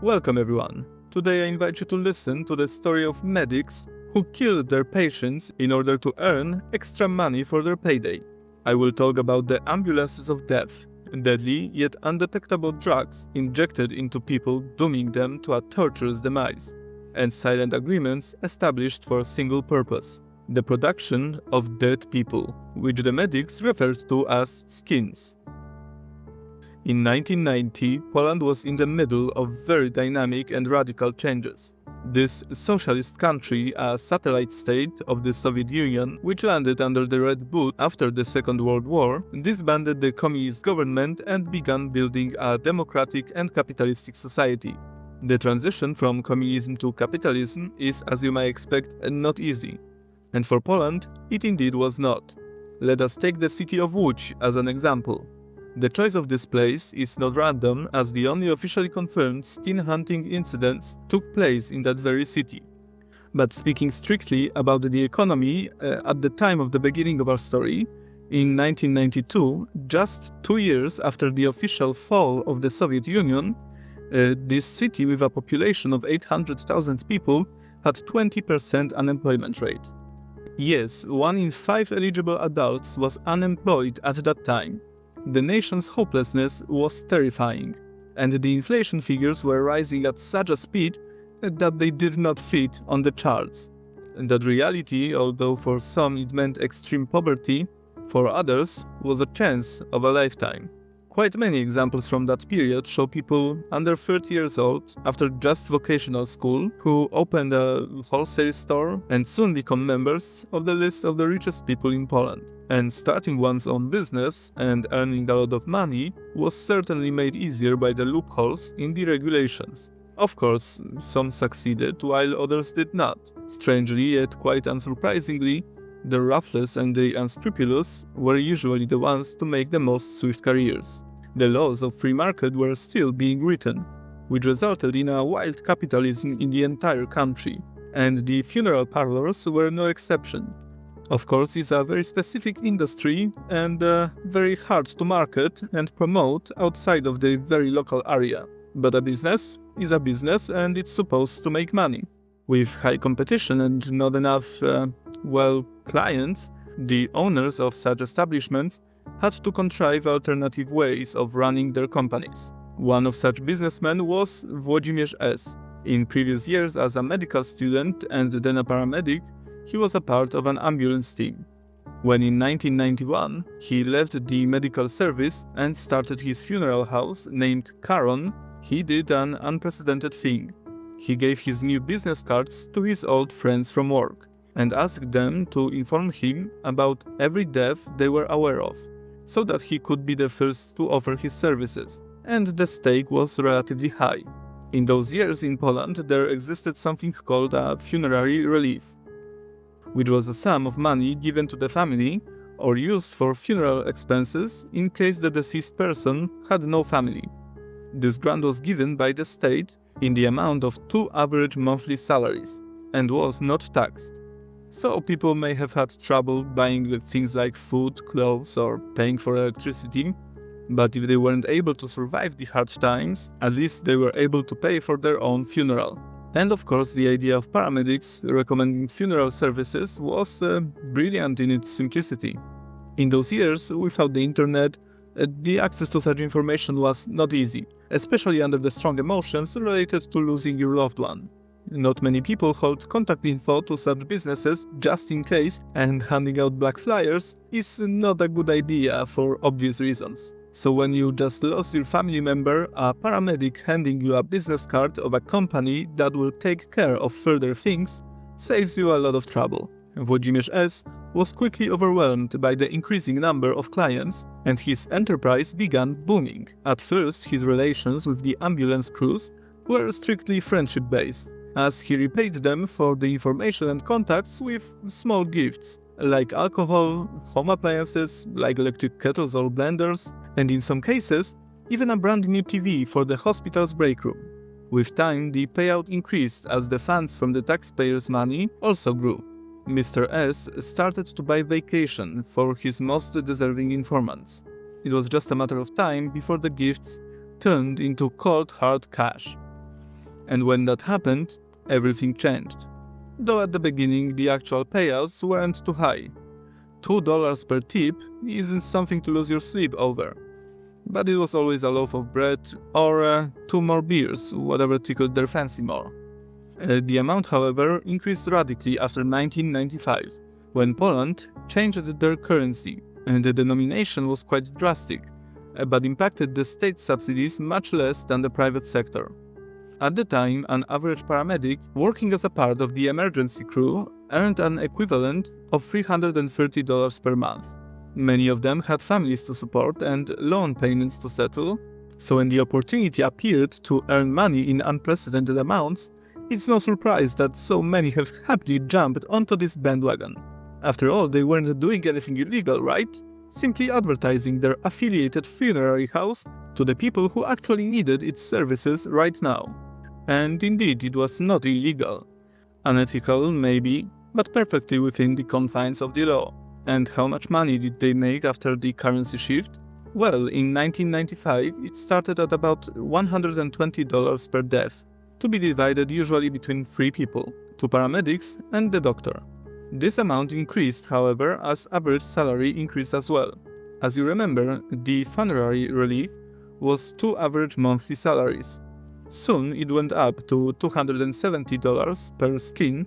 Welcome everyone. Today I invite you to listen to the story of medics who killed their patients in order to earn extra money for their payday. I will talk about the ambulances of death, deadly yet undetectable drugs injected into people, dooming them to a torturous demise, and silent agreements established for a single purpose: the production of dead people, which the medics referred to as skins. In 1990, Poland was in the middle of very dynamic and radical changes. This socialist country, a satellite state of the Soviet Union, which landed under the Red Boot after the Second World War, disbanded the communist government and began building a democratic and capitalistic society. The transition from communism to capitalism is, as you may expect, not easy. And for Poland, it indeed was not. Let us take the city of Łódź as an example. The choice of this place is not random, as the only officially confirmed skin hunting incidents took place in that very city. But speaking strictly about the economy, at the time of the beginning of our story, in 1992, just 2 years after the official fall of the Soviet Union, this city with a population of 800,000 people had 20% unemployment rate. Yes, 1 in 5 eligible adults was unemployed at that time. The nation's hopelessness was terrifying, and the inflation figures were rising at such a speed that they did not fit on the charts. And that reality, although for some it meant extreme poverty, for others was a chance of a lifetime. Quite many examples from that period show people under 30 years old, after just vocational school, who opened a wholesale store and soon become members of the list of the richest people in Poland. And starting one's own business and earning a lot of money was certainly made easier by the loopholes in the regulations. Of course, some succeeded while others did not. Strangely, yet quite unsurprisingly, the ruthless and the unscrupulous were usually the ones to make the most swift careers. The laws of free market were still being written, which resulted in a wild capitalism in the entire country, and the funeral parlors were no exception. Of course, it's a very specific industry and very hard to market and promote outside of the very local area. But a business is a business and it's supposed to make money. With high competition and not enough, clients, the owners of such establishments had to contrive alternative ways of running their companies. One of such businessmen was Włodzimierz S. In previous years as a medical student and then a paramedic, he was a part of an ambulance team. When in 1991 he left the medical service and started his funeral house named Caron, he did an unprecedented thing. He gave his new business cards to his old friends from work and asked them to inform him about every death they were aware of, so that he could be the first to offer his services, and the stake was relatively high. In those years in Poland there existed something called a funerary relief, which was a sum of money given to the family or used for funeral expenses in case the deceased person had no family. This grant was given by the state in the amount of 2 average monthly salaries and was not taxed. So people may have had trouble buying things like food, clothes or paying for electricity, but if they weren't able to survive the hard times, at least they were able to pay for their own funeral. And of course the idea of paramedics recommending funeral services was brilliant in its simplicity. In those years, without the internet, the access to such information was not easy, especially under the strong emotions related to losing your loved one. Not many people hold contact info to such businesses just in case, and handing out black flyers is not a good idea for obvious reasons. So when you just lost your family member, a paramedic handing you a business card of a company that will take care of further things saves you a lot of trouble. Włodzimierz S. was quickly overwhelmed by the increasing number of clients, and his enterprise began booming. At first, his relations with the ambulance crews were strictly friendship-based, as he repaid them for the information and contacts with small gifts, like alcohol, home appliances, like electric kettles or blenders, and in some cases, even a brand new TV for the hospital's break room. With time, the payout increased as the funds from the taxpayers' money also grew. Mr. S started to buy vacation for his most deserving informants. It was just a matter of time before the gifts turned into cold hard cash. And when that happened, everything changed. Though at the beginning the actual payouts weren't too high. $2 per tip isn't something to lose your sleep over. But it was always a loaf of bread or 2 more beers, whatever tickled their fancy more. The amount, however, increased radically after 1995, when Poland changed their currency, and the denomination was quite drastic, but impacted the state subsidies much less than the private sector. At the time, an average paramedic working as a part of the emergency crew earned an equivalent of $330 per month. Many of them had families to support and loan payments to settle, so when the opportunity appeared to earn money in unprecedented amounts, it's no surprise that so many have happily jumped onto this bandwagon. After all, they weren't doing anything illegal, right? Simply advertising their affiliated funerary house to the people who actually needed its services right now. And indeed, it was not illegal. Unethical, maybe, but perfectly within the confines of the law. And how much money did they make after the currency shift? Well, in 1995, it started at about $120 per death, to be divided usually between 3 people, 2 paramedics and the doctor. This amount increased, however, as average salary increased as well. As you remember, the funerary relief was 2 average monthly salaries. Soon it went up to $270 per skin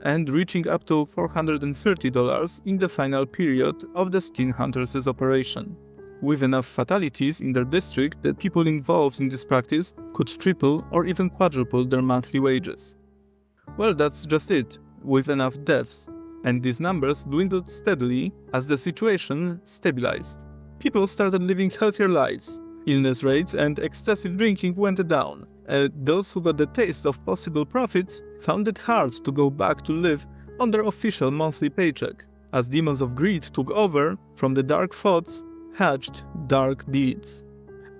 and reaching up to $430 in the final period of the Skinhunters' operation. With enough fatalities in their district, the people involved in this practice could triple or even quadruple their monthly wages. Well, that's just it, with enough deaths, and these numbers dwindled steadily as the situation stabilized. People started living healthier lives, illness rates and excessive drinking went down. Those who got the taste of possible profits found it hard to go back to live on their official monthly paycheck. As demons of greed took over, from the dark thoughts hatched dark deeds.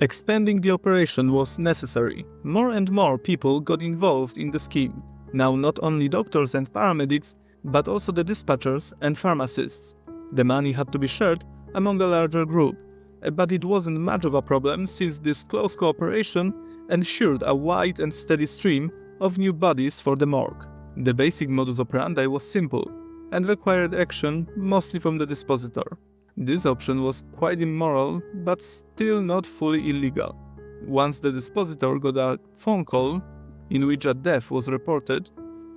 Expanding the operation was necessary. More and more people got involved in the scheme. Now not only doctors and paramedics, but also the dispatchers and pharmacists. The money had to be shared among a larger group, but it wasn't much of a problem since this close cooperation ensured a wide and steady stream of new bodies for the morgue. The basic modus operandi was simple and required action mostly from the dispositor. This option was quite immoral, but still not fully illegal. Once the dispositor got a phone call in which a death was reported,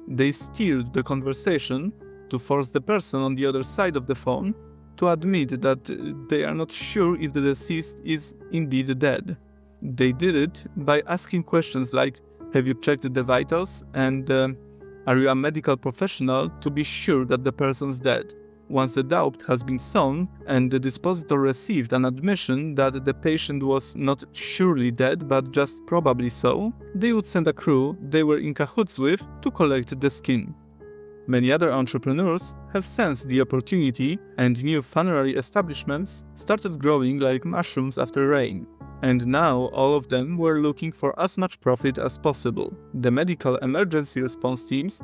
they steered the conversation to force the person on the other side of the phone to admit that they are not sure if the deceased is indeed dead. They did it by asking questions like, "Have you checked the vitals?" and "Are you a medical professional to be sure that the person's dead?" Once the doubt has been sown and the dispositor received an admission that the patient was not surely dead but just probably so, they would send a crew they were in cahoots with to collect the skin. Many other entrepreneurs have sensed the opportunity, and new funerary establishments started growing like mushrooms after rain. And now all of them were looking for as much profit as possible. The medical emergency response teams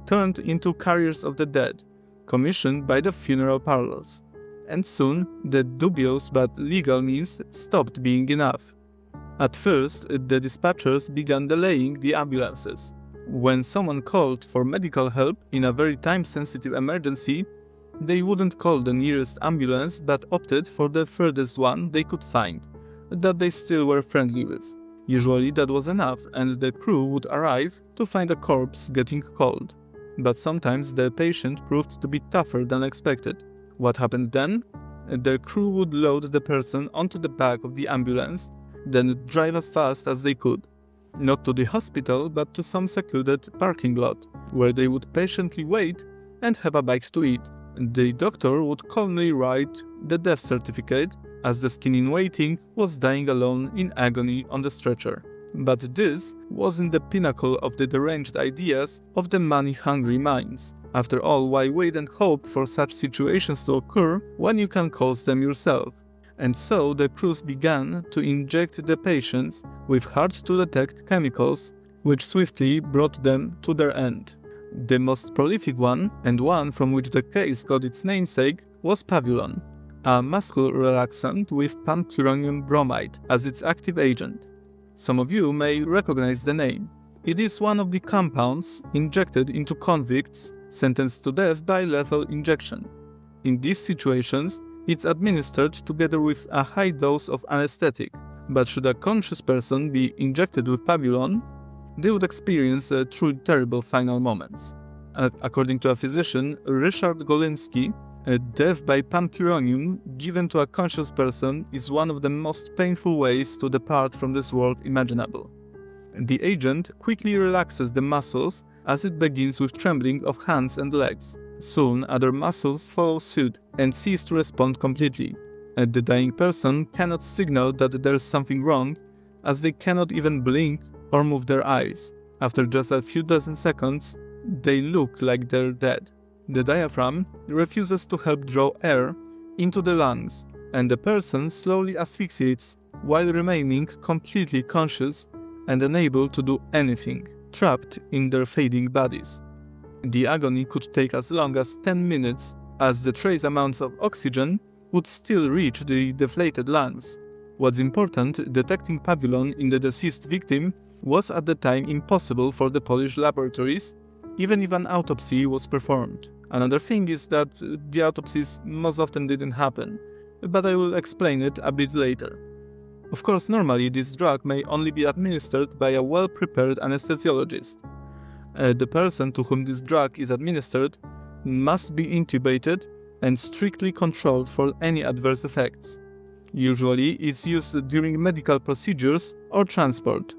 turned into carriers of the dead, commissioned by the funeral parlors. And soon, the dubious but legal means stopped being enough. At first, the dispatchers began delaying the ambulances. When someone called for medical help in a very time-sensitive emergency, they wouldn't call the nearest ambulance but opted for the furthest one they could find, that they still were friendly with. Usually that was enough and the crew would arrive to find a corpse getting cold. But sometimes the patient proved to be tougher than expected. What happened then? The crew would load the person onto the back of the ambulance, then drive as fast as they could. Not to the hospital, but to some secluded parking lot, where they would patiently wait and have a bite to eat. The doctor would calmly write the death certificate, as the skin in waiting was dying alone in agony on the stretcher. But this wasn't the pinnacle of the deranged ideas of the money-hungry minds. After all, why wait and hope for such situations to occur when you can cause them yourself? And so the crews began to inject the patients with hard-to-detect chemicals, which swiftly brought them to their end. The most prolific one, and one from which the case got its namesake, was Pavulon, a muscle relaxant with pancuronium bromide as its active agent. Some of you may recognize the name. It is one of the compounds injected into convicts sentenced to death by lethal injection. In these situations, it's administered together with a high dose of anesthetic, but should a conscious person be injected with Pavulon, they would experience truly terrible final moments. According to a physician, Richard Golinsky, death by pancuronium given to a conscious person is one of the most painful ways to depart from this world imaginable. The agent quickly relaxes the muscles as it begins with trembling of hands and legs. Soon, other muscles follow suit and cease to respond completely. The dying person cannot signal that there is something wrong, as they cannot even blink or move their eyes. After just a few dozen seconds, they look like they're dead. The diaphragm refuses to help draw air into the lungs, and the person slowly asphyxiates while remaining completely conscious and unable to do anything, trapped in their fading bodies. The agony could take as long as 10 minutes, as the trace amounts of oxygen would still reach the deflated lungs. What's important, detecting Pavulon in the deceased victim was at the time impossible for the Polish laboratories, even if an autopsy was performed. Another thing is that the autopsies most often didn't happen, but I will explain it a bit later. Of course, normally this drug may only be administered by a well-prepared anesthesiologist. The person to whom this drug is administered must be intubated and strictly controlled for any adverse effects. Usually, it's used during medical procedures or transport.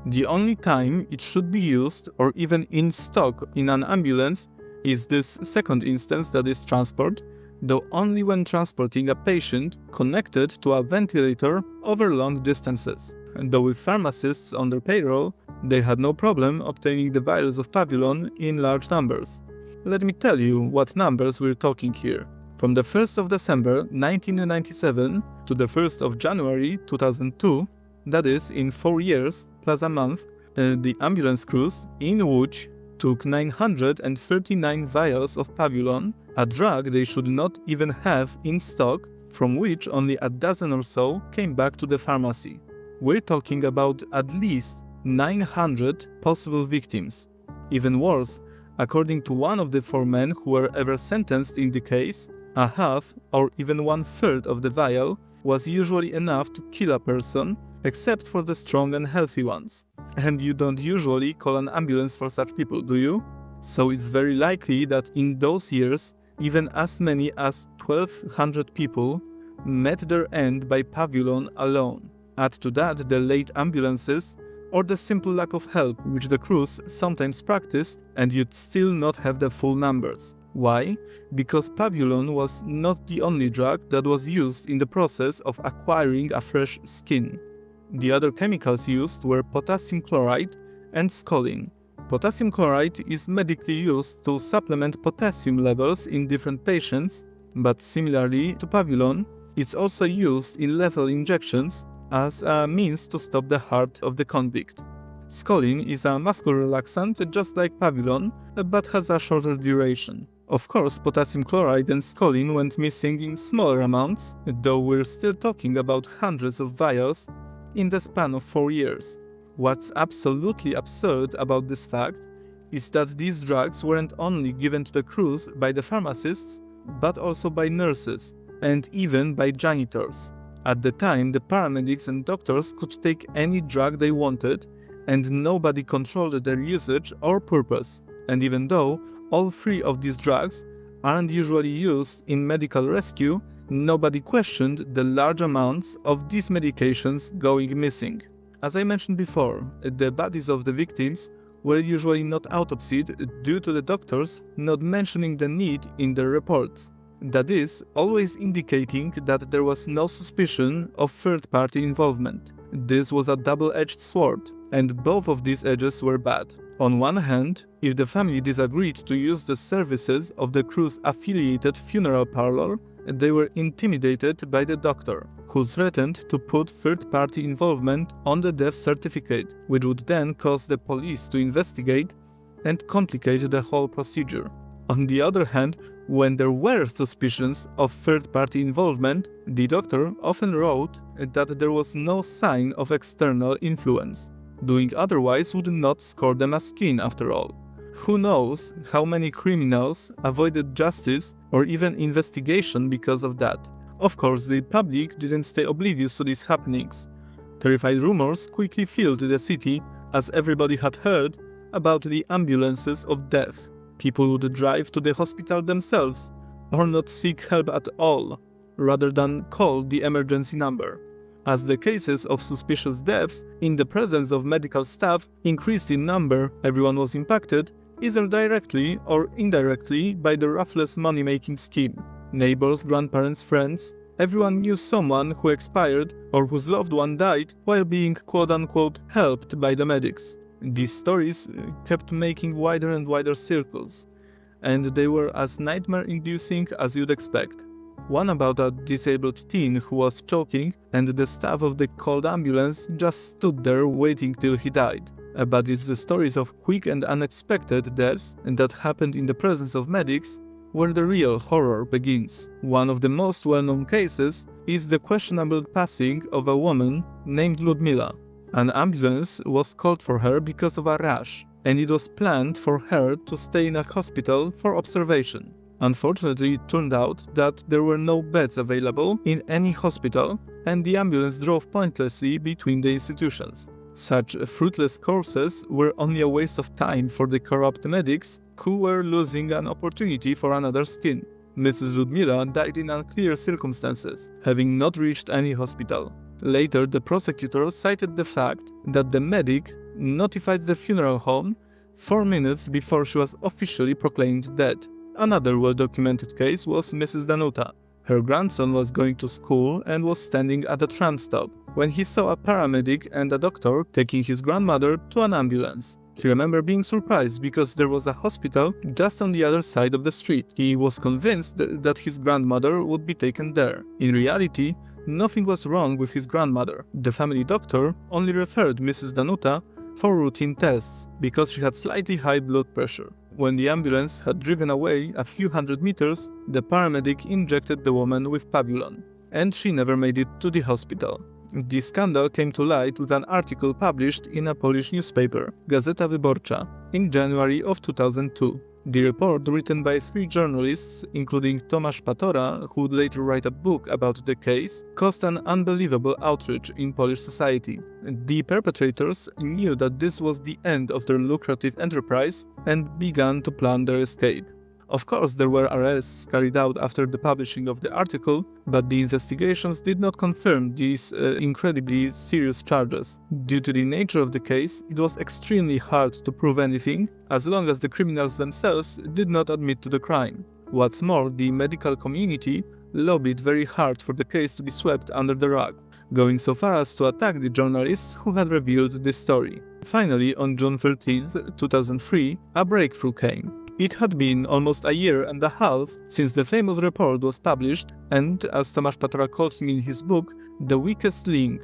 The only time it should be used, or even in stock in an ambulance, is this second instance, that is transport, though only when transporting a patient connected to a ventilator over long distances. And though with pharmacists on their payroll, they had no problem obtaining the vials of Pavulon in large numbers. Let me tell you what numbers we're talking here. From the 1st of December 1997 to the 1st of January 2002, that is, in 4 years plus a month, the ambulance crews in Łódź took 939 vials of Pavulon, a drug they should not even have in stock, from which only a dozen or so came back to the pharmacy. We're talking about at least 900 possible victims. Even worse, according to one of the 4 men who were ever sentenced in the case, a half or even 1/3 of the vial was usually enough to kill a person, except for the strong and healthy ones. And you don't usually call an ambulance for such people, do you? So it's very likely that in those years, even as many as 1,200 people met their end by Pavulon alone. Add to that the late ambulances or the simple lack of help which the crews sometimes practiced, and you'd still not have the full numbers. Why? Because Pavulon was not the only drug that was used in the process of acquiring a fresh skin. The other chemicals used were potassium chloride and scoline. Potassium chloride is medically used to supplement potassium levels in different patients, but similarly to Pavulon, it's also used in lethal injections as a means to stop the heart of the convict. Scoline is a muscle relaxant just like Pavulon, but has a shorter duration. Of course, potassium chloride and scoline went missing in smaller amounts, though we're still talking about hundreds of vials in the span of 4 years. What's absolutely absurd about this fact is that these drugs weren't only given to the crews by the pharmacists, but also by nurses and even by janitors. At the time, the paramedics and doctors could take any drug they wanted, and nobody controlled their usage or purpose. And even though all 3 of these drugs aren't usually used in medical rescue, nobody questioned the large amounts of these medications going missing. As I mentioned before, the bodies of the victims were usually not autopsied due to the doctors not mentioning the need in their reports. That is, always indicating that there was no suspicion of third-party involvement. This was a double-edged sword, and both of these edges were bad. On one hand, if the family disagreed to use the services of the crew's affiliated funeral parlor, they were intimidated by the doctor, who threatened to put third-party involvement on the death certificate, which would then cause the police to investigate and complicate the whole procedure. On the other hand, when there were suspicions of third-party involvement, the doctor often wrote that there was no sign of external influence. Doing otherwise would not score them a skin after all. Who knows how many criminals avoided justice or even investigation because of that. Of course, the public didn't stay oblivious to these happenings. Terrified rumors quickly filled the city as everybody had heard about the ambulances of death. People would drive to the hospital themselves or not seek help at all, rather than call the emergency number. As the cases of suspicious deaths in the presence of medical staff increased in number, everyone was impacted, either directly or indirectly, by the ruthless money-making scheme. Neighbors, grandparents, friends, everyone knew someone who expired or whose loved one died while being quote-unquote helped by the medics. These stories kept making wider and wider circles, and they were as nightmare-inducing as you'd expect. One about a disabled teen who was choking, and the staff of the called ambulance just stood there waiting till he died. But it's the stories of quick and unexpected deaths that happened in the presence of medics where the real horror begins. One of the most well-known cases is the questionable passing of a woman named Ludmila. An ambulance was called for her because of a rash, and it was planned for her to stay in a hospital for observation. Unfortunately, it turned out that there were no beds available in any hospital, and the ambulance drove pointlessly between the institutions. Such fruitless courses were only a waste of time for the corrupt medics, who were losing an opportunity for another skin. Mrs. Ludmila died in unclear circumstances, having not reached any hospital. Later, the prosecutor cited the fact that the medic notified the funeral home 4 minutes before she was officially proclaimed dead. Another well-documented case was Mrs. Danuta. Her grandson was going to school and was standing at a tram stop when he saw a paramedic and a doctor taking his grandmother to an ambulance. He remembered being surprised because there was a hospital just on the other side of the street. He was convinced that his grandmother would be taken there. In reality, nothing was wrong with his grandmother. The family doctor only referred Mrs. Danuta for routine tests because she had slightly high blood pressure. When the ambulance had driven away a few hundred meters, the paramedic injected the woman with pabulon, and she never made it to the hospital. The scandal came to light with an article published in a Polish newspaper, Gazeta Wyborcza, in January of 2002. The report, written by 3 journalists, including Tomasz Patora, who would later write a book about the case, caused an unbelievable outrage in Polish society. The perpetrators knew that this was the end of their lucrative enterprise and began to plan their escape. Of course, there were arrests carried out after the publishing of the article, but the investigations did not confirm these incredibly serious charges. Due to the nature of the case, it was extremely hard to prove anything, as long as the criminals themselves did not admit to the crime. What's more, the medical community lobbied very hard for the case to be swept under the rug, going so far as to attack the journalists who had revealed this story. Finally, on June 13, 2003, a breakthrough came. It had been almost a year and a half since the famous report was published, and, as Tomasz Patora called him in his book, the weakest link,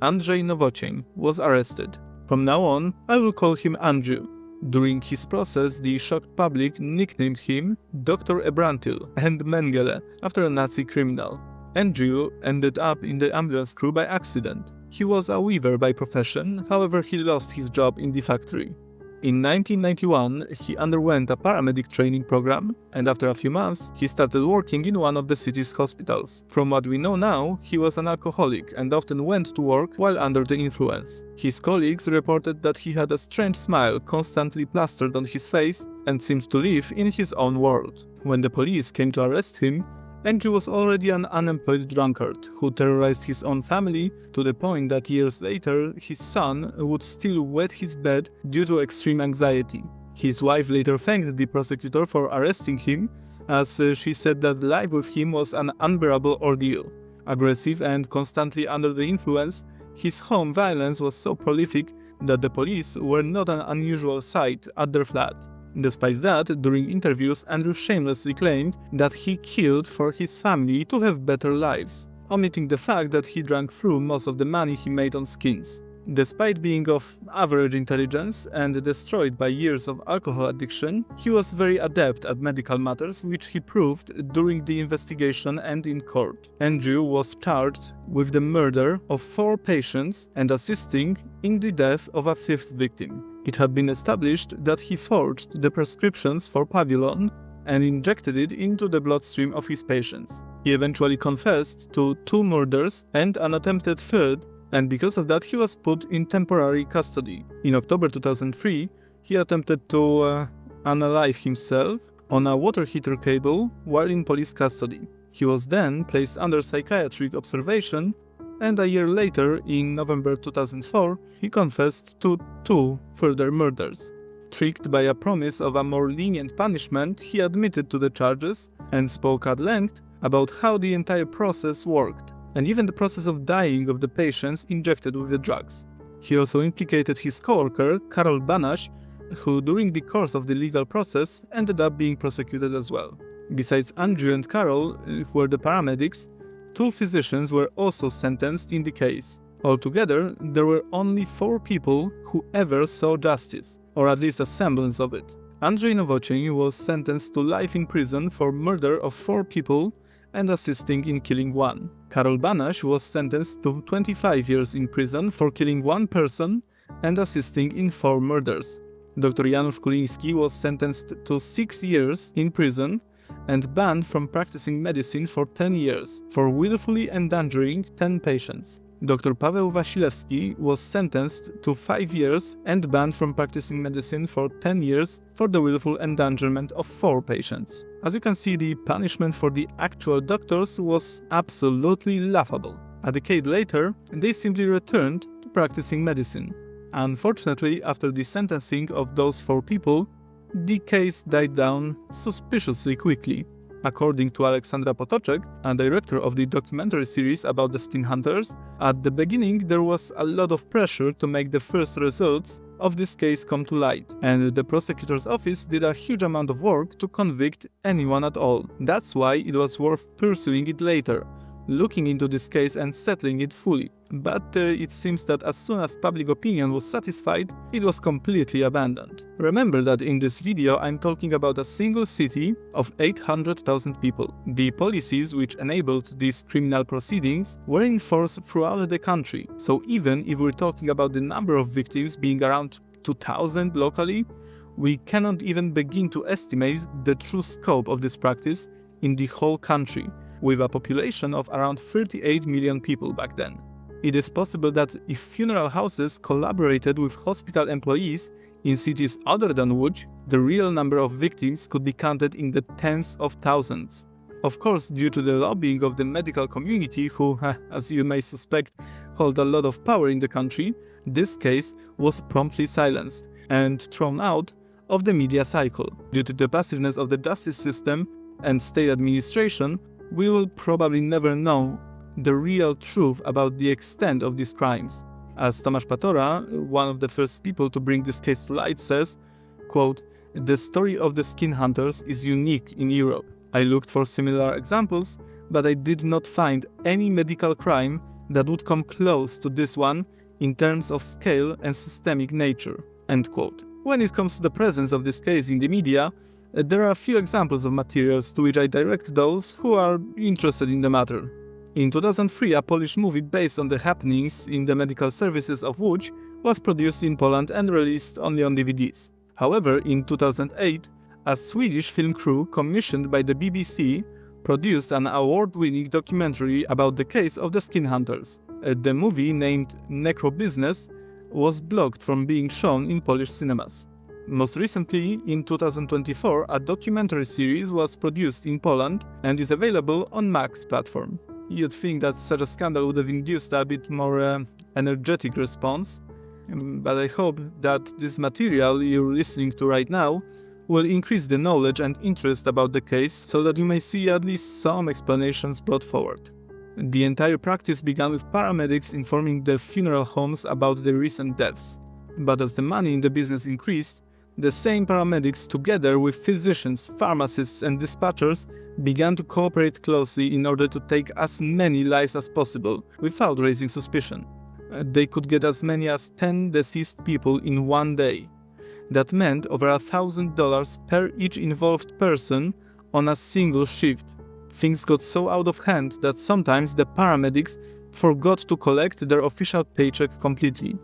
Andrzej Nowocień, was arrested. From now on, I will call him Andrew. During his process, the shocked public nicknamed him Dr. Ebrantyl and Mengele, after a Nazi criminal. Andrew ended up in the ambulance crew by accident. He was a weaver by profession, however he lost his job in the factory. In 1991, he underwent a paramedic training program, and after a few months, he started working in one of the city's hospitals. From what we know now, he was an alcoholic and often went to work while under the influence. His colleagues reported that he had a strange smile constantly plastered on his face and seemed to live in his own world. When the police came to arrest him, Andrew was already an unemployed drunkard who terrorized his own family to the point that years later his son would still wet his bed due to extreme anxiety. His wife later thanked the prosecutor for arresting him, as she said that life with him was an unbearable ordeal. Aggressive and constantly under the influence, his home violence was so prolific that the police were not an unusual sight at their flat. Despite that, during interviews, Andrew shamelessly claimed that he killed for his family to have better lives, omitting the fact that he drank through most of the money he made on skins. Despite being of average intelligence and destroyed by years of alcohol addiction, he was very adept at medical matters, which he proved during the investigation and in court. Andrew was charged with the murder of 4 patients and assisting in the death of a 5th victim. It had been established that he forged the prescriptions for Pavulon and injected it into the bloodstream of his patients. He eventually confessed to 2 murders and an attempted 3rd, and because of that he was put in temporary custody. In October 2003, he attempted to unalive himself on a water heater cable while in police custody. He was then placed under psychiatric observation, and a year later, in November 2004, he confessed to 2 further murders. Tricked by a promise of a more lenient punishment, he admitted to the charges and spoke at length about how the entire process worked, and even the process of dying of the patients injected with the drugs. He also implicated his coworker, Karol Banaś, who during the course of the legal process ended up being prosecuted as well. Besides Andrew and Karol, who were the paramedics, 2 physicians were also sentenced in the case. Altogether, there were only 4 people who ever saw justice, or at least a semblance of it. Andrzej Nowocień was sentenced to life in prison for murder of 4 people and assisting in killing 1. Karol Banaś was sentenced to 25 years in prison for killing 1 person and assisting in 4 murders. Dr. Janusz Kuliński was sentenced to 6 years in prison and banned from practicing medicine for 10 years for willfully endangering 10 patients. Dr. Paweł Wasilewski was sentenced to 5 years and banned from practicing medicine for 10 years for the willful endangerment of 4 patients. As you can see, the punishment for the actual doctors was absolutely laughable. A decade later, they simply returned to practicing medicine. Unfortunately, after the sentencing of those 4 people, the case died down suspiciously quickly. According to Aleksandra Potoczek, a director of the documentary series about the Skinhunters, at the beginning there was a lot of pressure to make the first results of this case come to light, and the prosecutor's office did a huge amount of work to convict anyone at all. That's why it was worth pursuing it later, looking into this case and settling it fully. But it seems that as soon as public opinion was satisfied, it was completely abandoned. Remember that in this video I'm talking about a single city of 800,000 people. The policies which enabled these criminal proceedings were in force throughout the country. So even if we're talking about the number of victims being around 2,000 locally, we cannot even begin to estimate the true scope of this practice in the whole country, with a population of around 38 million people back then. It is possible that if funeral houses collaborated with hospital employees in cities other than Łódź, the real number of victims could be counted in the tens of thousands. Of course, due to the lobbying of the medical community, who, as you may suspect, hold a lot of power in the country, this case was promptly silenced and thrown out of the media cycle. Due to the passiveness of the justice system and state administration, we will probably never know the real truth about the extent of these crimes. As Tomasz Patora, one of the first people to bring this case to light, says, quote, "The story of the Skinhunters is unique in Europe. I looked for similar examples, but I did not find any medical crime that would come close to this one in terms of scale and systemic nature." End quote. When it comes to the presence of this case in the media, there are a few examples of materials to which I direct those who are interested in the matter. In 2003, a Polish movie based on the happenings in the medical services of Łódź was produced in Poland and released only on DVDs. However, in 2008, a Swedish film crew commissioned by the BBC produced an award-winning documentary about the case of the Skinhunters. The movie, named Necro Business, was blocked from being shown in Polish cinemas. Most recently, in 2024, a documentary series was produced in Poland and is available on Max platform. You'd think that such a scandal would have induced a bit more energetic response, but I hope that this material you're listening to right now will increase the knowledge and interest about the case so that you may see at least some explanations brought forward. The entire practice began with paramedics informing the funeral homes about the recent deaths, but as the money in the business increased, the same paramedics, together with physicians, pharmacists and dispatchers, began to cooperate closely in order to take as many lives as possible without raising suspicion. They could get as many as 10 deceased people in one day. That meant over $1,000 per each involved person on a single shift. Things got so out of hand that sometimes the paramedics forgot to collect their official paycheck completely,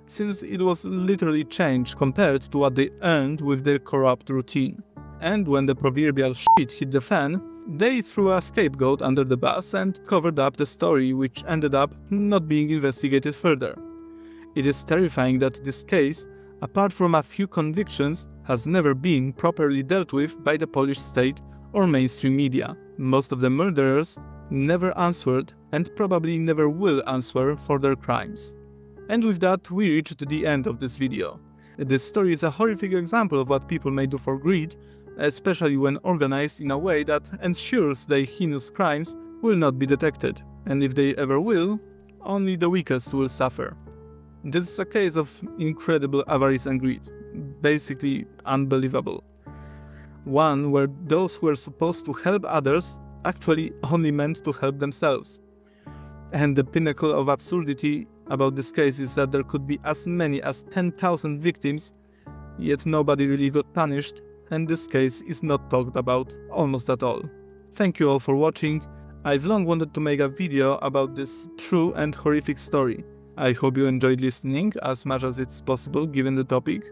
since it was literally changed compared to what they earned with their corrupt routine. And when the proverbial shit hit the fan, they threw a scapegoat under the bus and covered up the story, which ended up not being investigated further. It is terrifying that this case, apart from a few convictions, has never been properly dealt with by the Polish state or mainstream media. Most of the murderers never answered and probably never will answer for their crimes. And with that, we reached the end of this video. This story is a horrific example of what people may do for greed, especially when organized in a way that ensures their heinous crimes will not be detected, and if they ever will, only the weakest will suffer. This is a case of incredible avarice and greed, basically unbelievable. One where those who were supposed to help others actually only meant to help themselves. And the pinnacle of absurdity about this case is that there could be as many as 10,000 victims, yet nobody really got punished, and this case is not talked about almost at all. Thank you all for watching. I've long wanted to make a video about this true and horrific story. I hope you enjoyed listening as much as it's possible given the topic.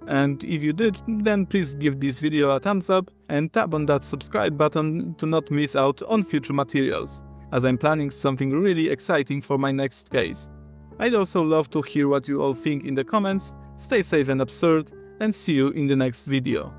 And if you did, then please give this video a thumbs up and tap on that subscribe button to not miss out on future materials, as I'm planning something really exciting for my next case. I'd also love to hear what you all think in the comments. Stay safe and absurd, and see you in the next video.